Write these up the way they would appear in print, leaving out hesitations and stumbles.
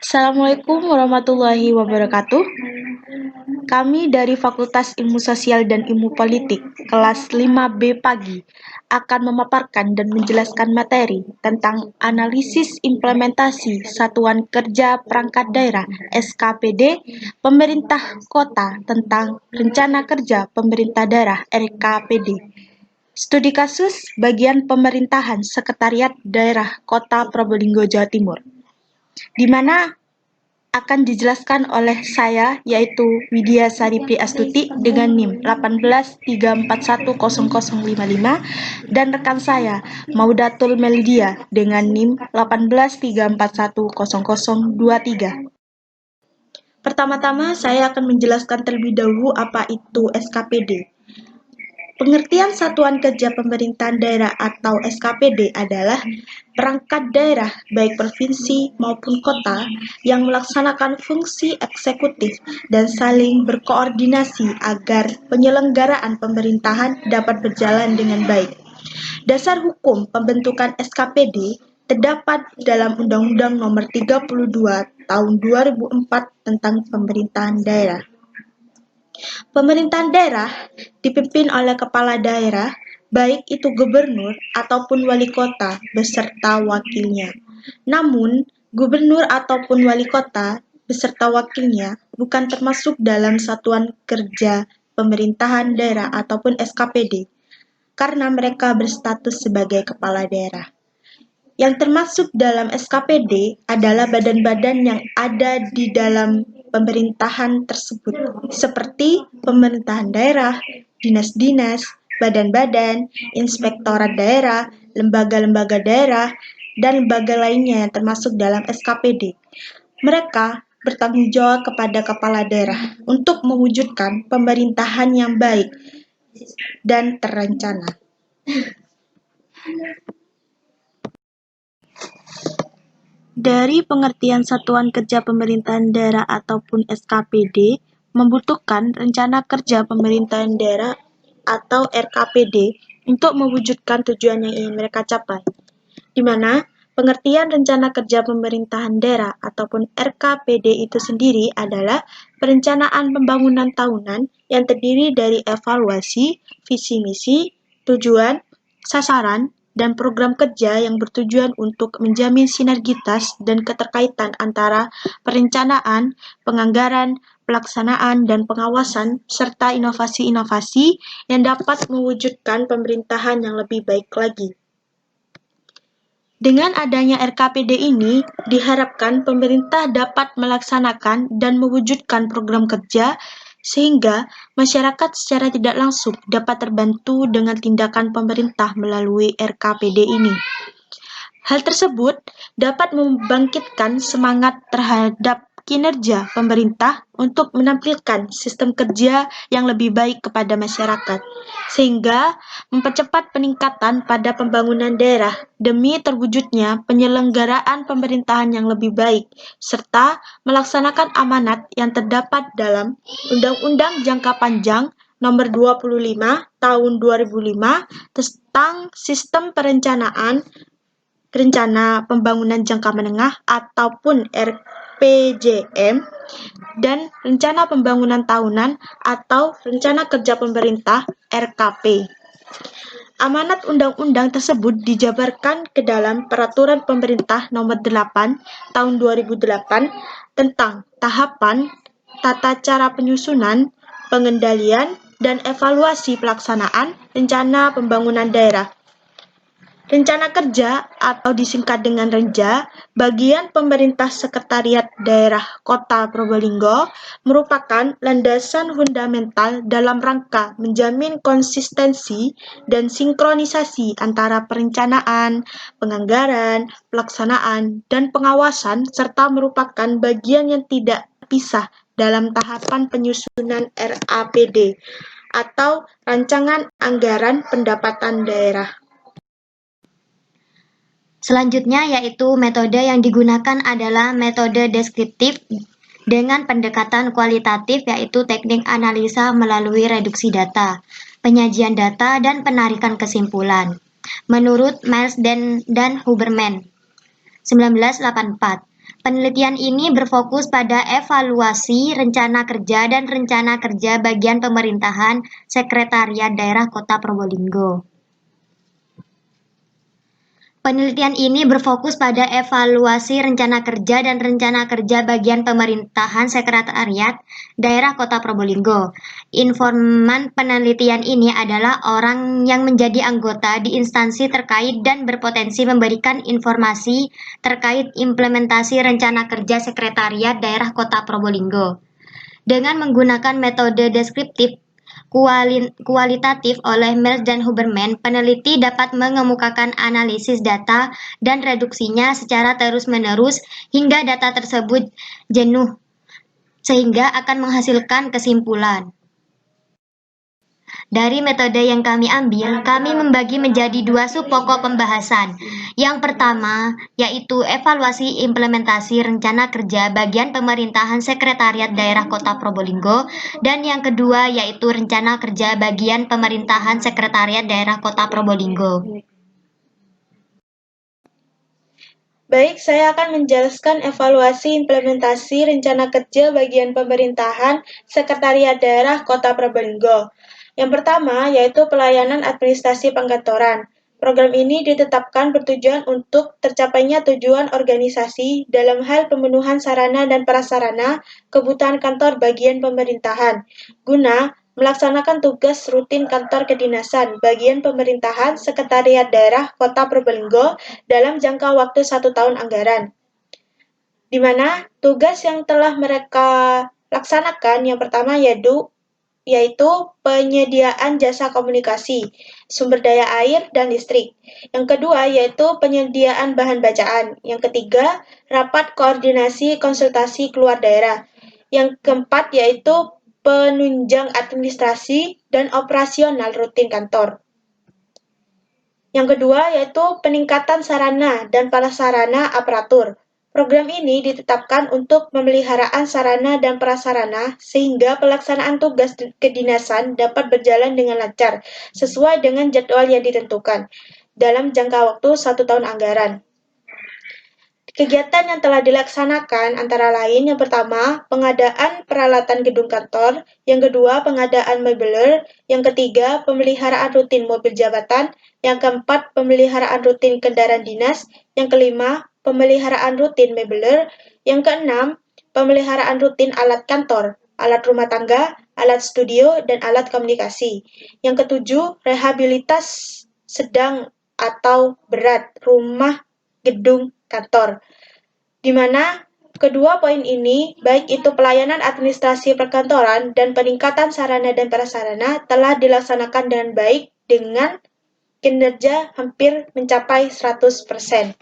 Assalamualaikum warahmatullahi wabarakatuh. Kami dari Fakultas Ilmu Sosial dan Ilmu Politik, kelas 5B pagi, akan memaparkan dan menjelaskan materi tentang analisis implementasi Satuan Kerja Perangkat Daerah (SKPD) Pemerintah Kota tentang Rencana Kerja Pemerintah Daerah (RKPD). Studi kasus bagian pemerintahan Sekretariat Daerah Kota Probolinggo, Jawa Timur, di mana akan dijelaskan oleh saya, yaitu Widya Sari Priastuti dengan NIM 183410055 dan rekan saya Maudatul Melidia dengan NIM 183410023. Pertama-tama saya akan menjelaskan terlebih dahulu apa itu SKPD. Pengertian Satuan Kerja Pemerintahan Daerah atau SKPD adalah perangkat daerah baik provinsi maupun kota yang melaksanakan fungsi eksekutif dan saling berkoordinasi agar penyelenggaraan pemerintahan dapat berjalan dengan baik. Dasar hukum pembentukan SKPD terdapat dalam Undang-Undang Nomor 32 Tahun 2004 tentang Pemerintahan Daerah. Pemerintahan daerah dipimpin oleh kepala daerah, baik itu gubernur ataupun wali kota beserta wakilnya. Namun, gubernur ataupun wali kota beserta wakilnya bukan termasuk dalam Satuan Kerja Pemerintahan Daerah ataupun SKPD, karena mereka berstatus sebagai kepala daerah. Yang termasuk dalam SKPD adalah badan-badan yang ada di dalam pemerintahan tersebut, seperti pemerintahan daerah, dinas-dinas, badan-badan, inspektorat daerah, lembaga-lembaga daerah, dan lembaga lainnya yang termasuk dalam SKPD. Mereka bertanggung jawab kepada kepala daerah untuk mewujudkan pemerintahan yang baik dan terencana. Dari pengertian Satuan Kerja Pemerintahan Daerah ataupun SKPD, membutuhkan rencana kerja pemerintahan daerah atau RKPD untuk mewujudkan tujuan yang ingin mereka capai. Di mana pengertian rencana kerja pemerintahan daerah ataupun RKPD itu sendiri adalah perencanaan pembangunan tahunan yang terdiri dari evaluasi, visi misi, tujuan, sasaran, dan program kerja yang bertujuan untuk menjamin sinergitas dan keterkaitan antara perencanaan, penganggaran, pelaksanaan, dan pengawasan, serta inovasi-inovasi yang dapat mewujudkan pemerintahan yang lebih baik lagi. Dengan adanya RKPD ini, diharapkan pemerintah dapat melaksanakan dan mewujudkan program kerja sehingga masyarakat secara tidak langsung dapat terbantu dengan tindakan pemerintah melalui RKPD ini. Hal tersebut dapat membangkitkan semangat terhadap kinerja pemerintah untuk menampilkan sistem kerja yang lebih baik kepada masyarakat, sehingga mempercepat peningkatan pada pembangunan daerah demi terwujudnya penyelenggaraan pemerintahan yang lebih baik, serta melaksanakan amanat yang terdapat dalam Undang-Undang Jangka Panjang Nomor 25 Tahun 2005 tentang Sistem Rencana Pembangunan Jangka Menengah ataupun RPJM dan Rencana Pembangunan Tahunan atau Rencana Kerja Pemerintah RKP. Amanat undang-undang tersebut dijabarkan ke dalam Peraturan Pemerintah Nomor 8 Tahun 2008 tentang tahapan, tata cara penyusunan, pengendalian, dan evaluasi pelaksanaan rencana pembangunan daerah. Rencana kerja atau disingkat dengan Renja, bagian pemerintah Sekretariat Daerah Kota Probolinggo merupakan landasan fundamental dalam rangka menjamin konsistensi dan sinkronisasi antara perencanaan, penganggaran, pelaksanaan, dan pengawasan serta merupakan bagian yang tidak terpisah dalam tahapan penyusunan RAPD atau Rancangan Anggaran Pendapatan Daerah. Selanjutnya yaitu metode yang digunakan adalah metode deskriptif dengan pendekatan kualitatif yaitu teknik analisa melalui reduksi data, penyajian data, dan penarikan kesimpulan. Menurut Miles dan Huberman, 1984, Penelitian ini berfokus pada evaluasi rencana kerja dan rencana kerja bagian pemerintahan Sekretariat Daerah Kota Probolinggo. Penelitian ini berfokus pada evaluasi rencana kerja dan rencana kerja bagian pemerintahan Sekretariat Daerah Kota Probolinggo. Informan penelitian ini adalah orang yang menjadi anggota di instansi terkait dan berpotensi memberikan informasi terkait implementasi rencana kerja Sekretariat Daerah Kota Probolinggo. Dengan menggunakan metode deskriptif kualitatif oleh Mills dan Huberman, peneliti dapat mengemukakan analisis data dan reduksinya secara terus-menerus hingga data tersebut jenuh, sehingga akan menghasilkan kesimpulan. Dari metode yang kami ambil, kami membagi menjadi dua sub-pokok pembahasan. Yang pertama, yaitu evaluasi implementasi rencana kerja bagian pemerintahan Sekretariat Daerah Kota Probolinggo, dan yang kedua, yaitu rencana kerja bagian pemerintahan Sekretariat Daerah Kota Probolinggo. Baik, saya akan menjelaskan evaluasi implementasi rencana kerja bagian pemerintahan Sekretariat Daerah Kota Probolinggo. Yang pertama, yaitu pelayanan administrasi pengkantoran. Program ini ditetapkan bertujuan untuk tercapainya tujuan organisasi dalam hal pemenuhan sarana dan prasarana kebutuhan kantor bagian pemerintahan, guna melaksanakan tugas rutin kantor kedinasan bagian pemerintahan Sekretariat Daerah Kota Probolinggo dalam jangka waktu 1 tahun anggaran. Di mana tugas yang telah mereka laksanakan yang pertama yaitu penyediaan jasa komunikasi, sumber daya air, dan listrik. Yang kedua yaitu penyediaan bahan bacaan. Yang ketiga, rapat koordinasi konsultasi keluar daerah. Yang keempat yaitu penunjang administrasi dan operasional rutin kantor. Yang kedua yaitu peningkatan sarana dan prasarana aparatur. Program ini ditetapkan untuk pemeliharaan sarana dan prasarana sehingga pelaksanaan tugas kedinasan dapat berjalan dengan lancar sesuai dengan jadwal yang ditentukan dalam jangka waktu 1 tahun anggaran. Kegiatan yang telah dilaksanakan antara lain yang pertama, pengadaan peralatan gedung kantor, yang kedua, pengadaan mebeler, yang ketiga, pemeliharaan rutin mobil jabatan, yang keempat, pemeliharaan rutin kendaraan dinas, yang kelima, pemeliharaan rutin mebeler, yang keenam, pemeliharaan rutin alat kantor, alat rumah tangga, alat studio, dan alat komunikasi. Yang ketujuh, rehabilitas sedang atau berat rumah gedung kantor, di mana kedua poin ini, baik itu pelayanan administrasi perkantoran dan peningkatan sarana dan prasarana telah dilaksanakan dengan baik dengan kinerja hampir mencapai 100%.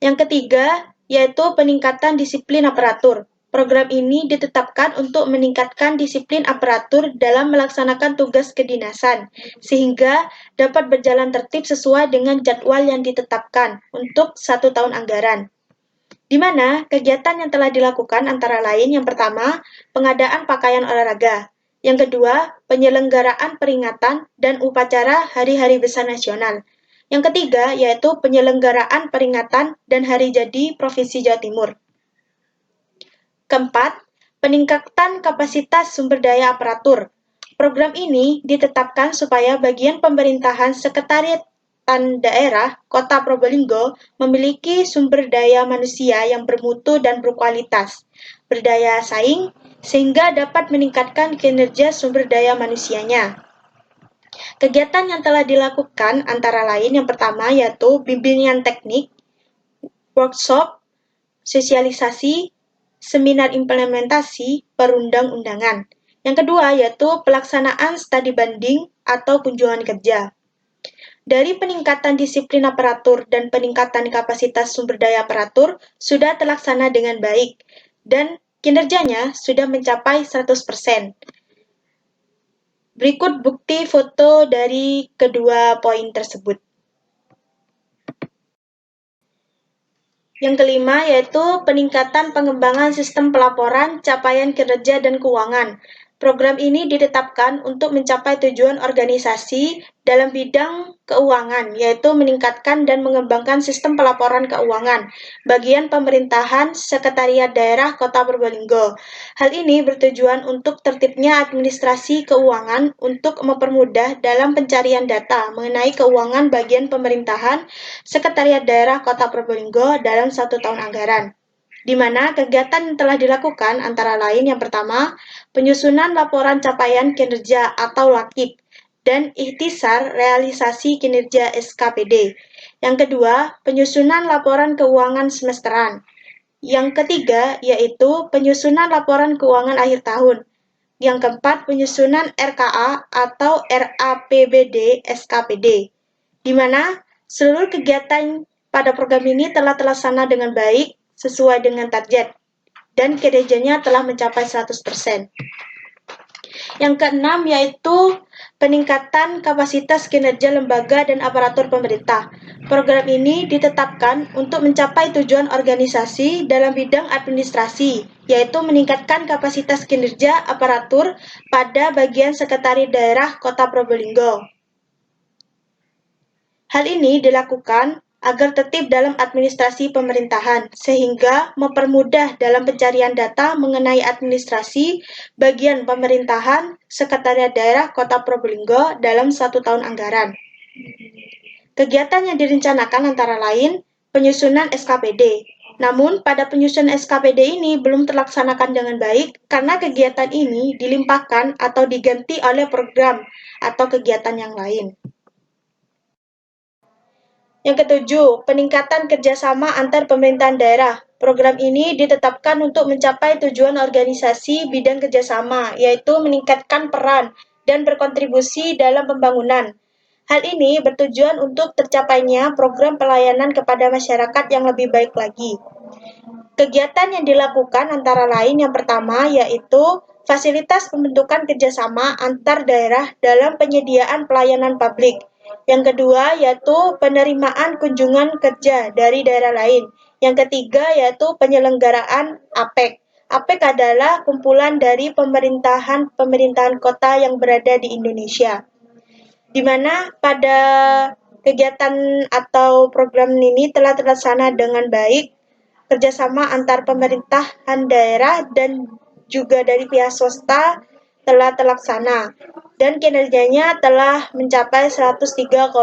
Yang ketiga, yaitu peningkatan disiplin aparatur. Program ini ditetapkan untuk meningkatkan disiplin aparatur dalam melaksanakan tugas kedinasan, sehingga dapat berjalan tertib sesuai dengan jadwal yang ditetapkan untuk 1 tahun anggaran. Di mana kegiatan yang telah dilakukan antara lain yang pertama, pengadaan pakaian olahraga. Yang kedua, penyelenggaraan peringatan dan upacara Hari-Hari Besar Nasional. Yang ketiga, yaitu penyelenggaraan peringatan dan Hari Jadi Provinsi Jawa Timur. Keempat, peningkatan kapasitas sumber daya aparatur. Program ini ditetapkan supaya bagian pemerintahan Sekretariat Daerah Kota Probolinggo memiliki sumber daya manusia yang bermutu dan berkualitas, berdaya saing, sehingga dapat meningkatkan kinerja sumber daya manusianya. Kegiatan yang telah dilakukan antara lain yang pertama yaitu bimbingan teknik, workshop, sosialisasi, seminar implementasi perundang-undangan. Yang kedua yaitu pelaksanaan studi banding atau kunjungan kerja. Dari peningkatan disiplin aparatur dan peningkatan kapasitas sumber daya aparatur sudah terlaksana dengan baik dan kinerjanya sudah mencapai 100%. Berikut bukti foto dari kedua poin tersebut. Yang kelima yaitu peningkatan pengembangan sistem pelaporan, capaian kinerja dan keuangan. Program ini ditetapkan untuk mencapai tujuan organisasi dalam bidang keuangan, yaitu meningkatkan dan mengembangkan sistem pelaporan keuangan, bagian pemerintahan Sekretariat Daerah Kota Probolinggo. Hal ini bertujuan untuk tertibnya administrasi keuangan untuk mempermudah dalam pencarian data mengenai keuangan bagian pemerintahan Sekretariat Daerah Kota Probolinggo dalam 1 tahun anggaran, di mana kegiatan yang telah dilakukan antara lain yang pertama, penyusunan laporan capaian kinerja atau LAKIK, dan ikhtisar realisasi kinerja SKPD. Yang kedua, penyusunan laporan keuangan semesteran. Yang ketiga, yaitu penyusunan laporan keuangan akhir tahun. Yang keempat, penyusunan RKA atau RAPBD SKPD, di mana seluruh kegiatan pada program ini telah terlaksana dengan baik sesuai dengan target dan kinerjanya telah mencapai 100%. Yang keenam yaitu peningkatan kapasitas kinerja lembaga dan aparatur pemerintah. Program ini ditetapkan untuk mencapai tujuan organisasi dalam bidang administrasi, yaitu meningkatkan kapasitas kinerja aparatur pada bagian Sekretariat Daerah Kota Probolinggo. Hal ini dilakukan agar tertib dalam administrasi pemerintahan, sehingga mempermudah dalam pencarian data mengenai administrasi bagian pemerintahan Sekretariat Daerah Kota Probolinggo dalam 1 tahun anggaran. Kegiatan yang direncanakan antara lain penyusunan SKPD. Namun, pada penyusunan SKPD ini belum terlaksanakan dengan baik karena kegiatan ini dilimpahkan atau diganti oleh program atau kegiatan yang lain. Yang ketujuh, peningkatan kerjasama antar pemerintahan daerah. Program ini ditetapkan untuk mencapai tujuan organisasi bidang kerjasama, yaitu meningkatkan peran dan berkontribusi dalam pembangunan. Hal ini bertujuan untuk tercapainya program pelayanan kepada masyarakat yang lebih baik lagi. Kegiatan yang dilakukan antara lain yang pertama yaitu fasilitas pembentukan kerjasama antar daerah dalam penyediaan pelayanan publik. Yang kedua yaitu penerimaan kunjungan kerja dari daerah lain. Yang ketiga yaitu penyelenggaraan APEK. APEK adalah kumpulan dari pemerintahan kota yang berada di Indonesia, di mana pada kegiatan atau program ini telah terlaksana dengan baik, kerjasama antar pemerintahan daerah dan juga dari pihak swasta telah terlaksana dan kinerjanya telah mencapai 103,4%.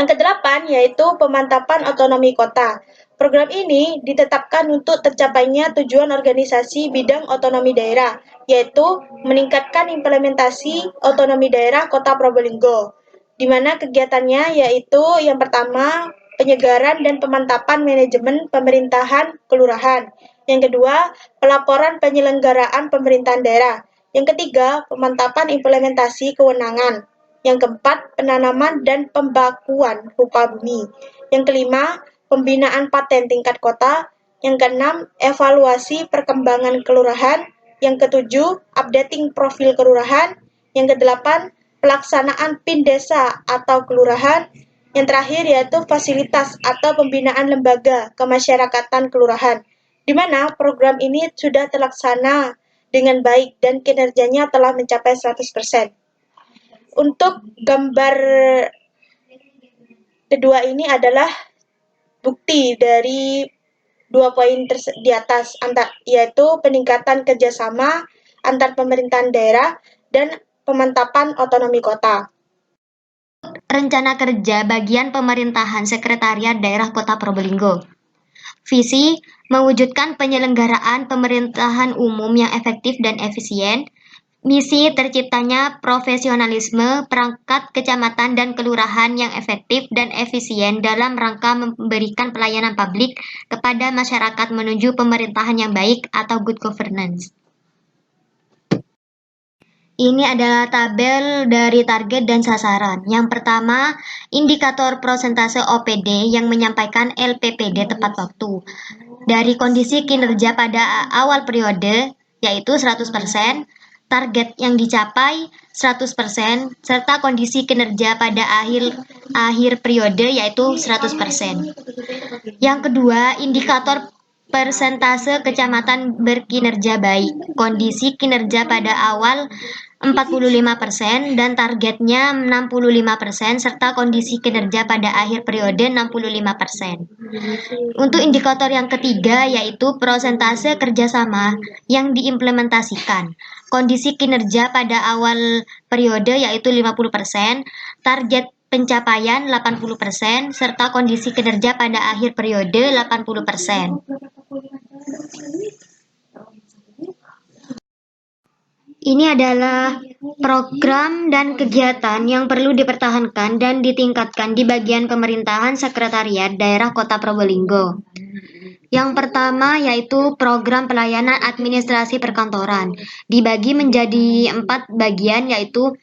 Yang kedelapan yaitu pemantapan otonomi kota. Program ini ditetapkan untuk tercapainya tujuan organisasi bidang otonomi daerah, yaitu meningkatkan implementasi otonomi daerah Kota Probolinggo, di mana kegiatannya yaitu yang pertama, penyegaran dan pemantapan manajemen pemerintahan kelurahan. Yang kedua, pelaporan penyelenggaraan pemerintahan daerah. Yang ketiga, pemantapan implementasi kewenangan. Yang keempat, penanaman dan pembakuan rupa bumi. Yang kelima, pembinaan paten tingkat kota. Yang keenam, evaluasi perkembangan kelurahan. Yang ketujuh, updating profil kelurahan. Yang kedelapan, pelaksanaan PIN desa atau kelurahan. Yang terakhir yaitu fasilitas atau pembinaan lembaga kemasyarakatan kelurahan, di mana program ini sudah terlaksana dengan baik dan kinerjanya telah mencapai 100%. Untuk gambar kedua ini adalah bukti dari 2 poin di atas, yaitu peningkatan kerjasama antar pemerintahan daerah dan pemantapan otonomi kota. Rencana kerja bagian pemerintahan Sekretariat Daerah Kota Probolinggo. Visi mewujudkan penyelenggaraan pemerintahan umum yang efektif dan efisien. Misi terciptanya profesionalisme perangkat kecamatan dan kelurahan yang efektif dan efisien dalam rangka memberikan pelayanan publik kepada masyarakat menuju pemerintahan yang baik atau good governance. Ini adalah tabel dari target dan sasaran. Yang pertama, indikator prosentase OPD yang menyampaikan LPPD tepat waktu. Dari kondisi kinerja pada awal periode, yaitu 100%, target yang dicapai 100%, serta kondisi kinerja pada akhir periode, yaitu 100%. Yang kedua, indikator persentase kecamatan berkinerja baik. Kondisi kinerja pada awal 45% dan targetnya 65% serta kondisi kinerja pada akhir periode 65%. Untuk indikator yang ketiga yaitu persentase kerjasama yang diimplementasikan. Kondisi kinerja pada awal periode yaitu 50%, target pencapaian 80%, serta kondisi kinerja pada akhir periode 80%. Ini adalah program dan kegiatan yang perlu dipertahankan dan ditingkatkan di bagian pemerintahan Sekretariat Daerah Kota Probolinggo. Yang pertama yaitu program pelayanan administrasi perkantoran. Dibagi menjadi 4 bagian yaitu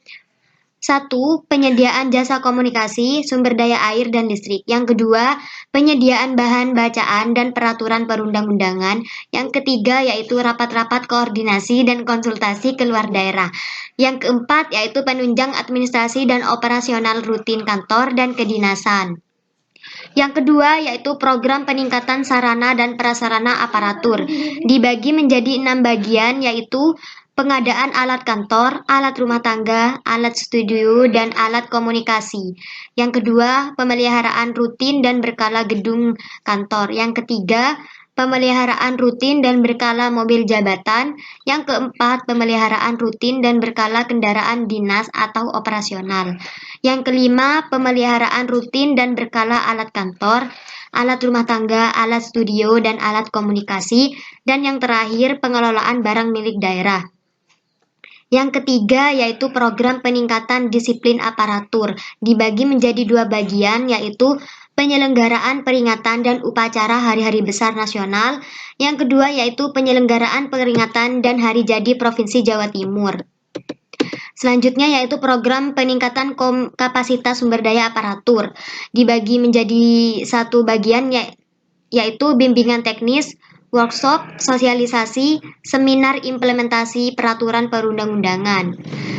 1. Penyediaan jasa komunikasi, sumber daya air dan listrik. Yang kedua, penyediaan bahan bacaan dan peraturan perundang-undangan. Yang ketiga yaitu rapat-rapat koordinasi dan konsultasi keluar daerah. Yang keempat yaitu penunjang administrasi dan operasional rutin kantor dan kedinasan. Yang kedua yaitu program peningkatan sarana dan prasarana aparatur. Dibagi menjadi 6 bagian yaitu pengadaan alat kantor, alat rumah tangga, alat studio, dan alat komunikasi. Yang kedua, pemeliharaan rutin dan berkala gedung kantor. Yang ketiga, pemeliharaan rutin dan berkala mobil jabatan. Yang keempat, pemeliharaan rutin dan berkala kendaraan dinas atau operasional. Yang kelima, pemeliharaan rutin dan berkala alat kantor, alat rumah tangga, alat studio, dan alat komunikasi. Dan yang terakhir, pengelolaan barang milik daerah. Yang ketiga yaitu program peningkatan disiplin aparatur, dibagi menjadi 2 bagian yaitu penyelenggaraan peringatan dan upacara hari-hari besar nasional. Yang kedua yaitu penyelenggaraan peringatan dan hari jadi Provinsi Jawa Timur. Selanjutnya yaitu program peningkatan kapasitas sumber daya aparatur, dibagi menjadi 1 bagian yaitu bimbingan teknis, workshop, sosialisasi, seminar implementasi peraturan perundang-undangan.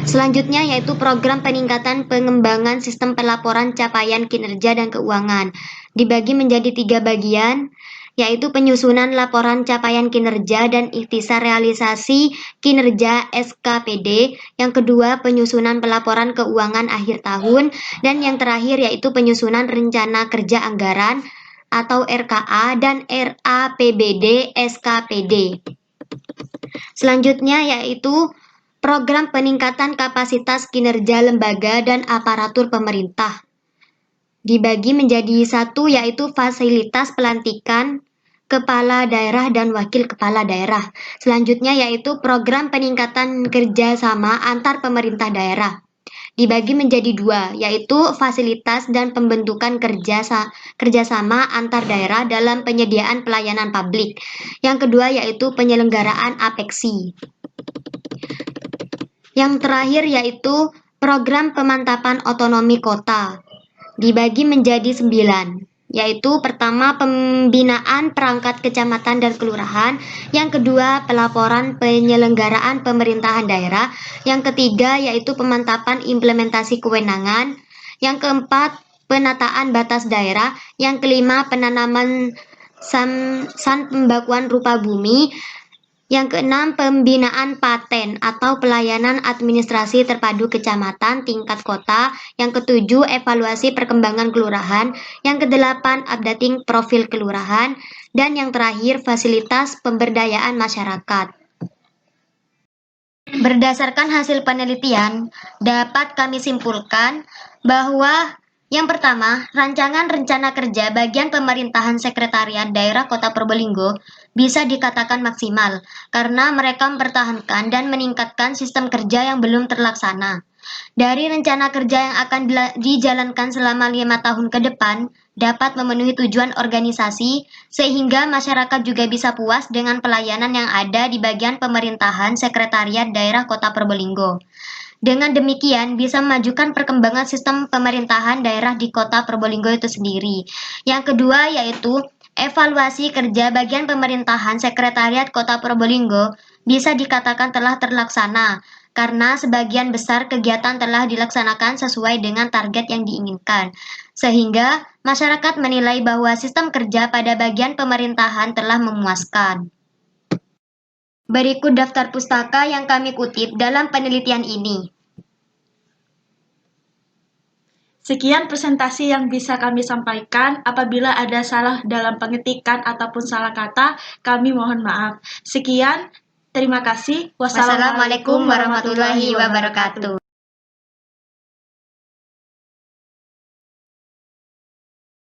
Selanjutnya yaitu program peningkatan pengembangan sistem pelaporan capaian kinerja dan keuangan. Dibagi menjadi 3 bagian, yaitu penyusunan laporan capaian kinerja dan ikhtisar realisasi kinerja SKPD. Yang kedua, penyusunan pelaporan keuangan akhir tahun. Dan yang terakhir yaitu penyusunan rencana kerja anggaran atau RKA dan RAPBD SKPD. Selanjutnya yaitu program peningkatan kapasitas kinerja lembaga dan aparatur pemerintah. Dibagi menjadi 1 yaitu fasilitas pelantikan kepala daerah dan wakil kepala daerah. Selanjutnya yaitu program peningkatan kerjasama antar pemerintah daerah. Dibagi menjadi 2, yaitu fasilitas dan pembentukan kerjasama antar daerah dalam penyediaan pelayanan publik. Yang kedua yaitu penyelenggaraan APEKSI. Yang terakhir yaitu program pemantapan otonomi kota. Dibagi menjadi 9, yaitu pertama pembinaan perangkat kecamatan dan kelurahan, yang kedua pelaporan penyelenggaraan pemerintahan daerah, yang ketiga yaitu pemantapan implementasi kewenangan, yang keempat penataan batas daerah, yang kelima penanaman san pembakuan rupa bumi, yang keenam pembinaan paten atau pelayanan administrasi terpadu kecamatan tingkat kota, yang ketujuh evaluasi perkembangan kelurahan, yang kedelapan updating profil kelurahan, dan yang terakhir fasilitas pemberdayaan masyarakat. Berdasarkan hasil penelitian, dapat kami simpulkan bahwa yang pertama, rancangan rencana kerja bagian pemerintahan Sekretariat Daerah Kota Probolinggo bisa dikatakan maksimal karena mereka mempertahankan dan meningkatkan sistem kerja yang belum terlaksana. Dari rencana kerja yang akan dijalankan selama 5 tahun ke depan, dapat memenuhi tujuan organisasi sehingga masyarakat juga bisa puas dengan pelayanan yang ada di bagian pemerintahan Sekretariat Daerah Kota Probolinggo. Dengan demikian, bisa memajukan perkembangan sistem pemerintahan daerah di Kota Probolinggo itu sendiri. Yang kedua yaitu evaluasi kerja bagian pemerintahan Sekretariat Kota Probolinggo bisa dikatakan telah terlaksana karena sebagian besar kegiatan telah dilaksanakan sesuai dengan target yang diinginkan, sehingga masyarakat menilai bahwa sistem kerja pada bagian pemerintahan telah memuaskan. Berikut daftar pustaka yang kami kutip dalam penelitian ini. Sekian presentasi yang bisa kami sampaikan. Apabila ada salah dalam pengetikan ataupun salah kata, kami mohon maaf. Sekian, terima kasih. Wassalamualaikum warahmatullahi wabarakatuh.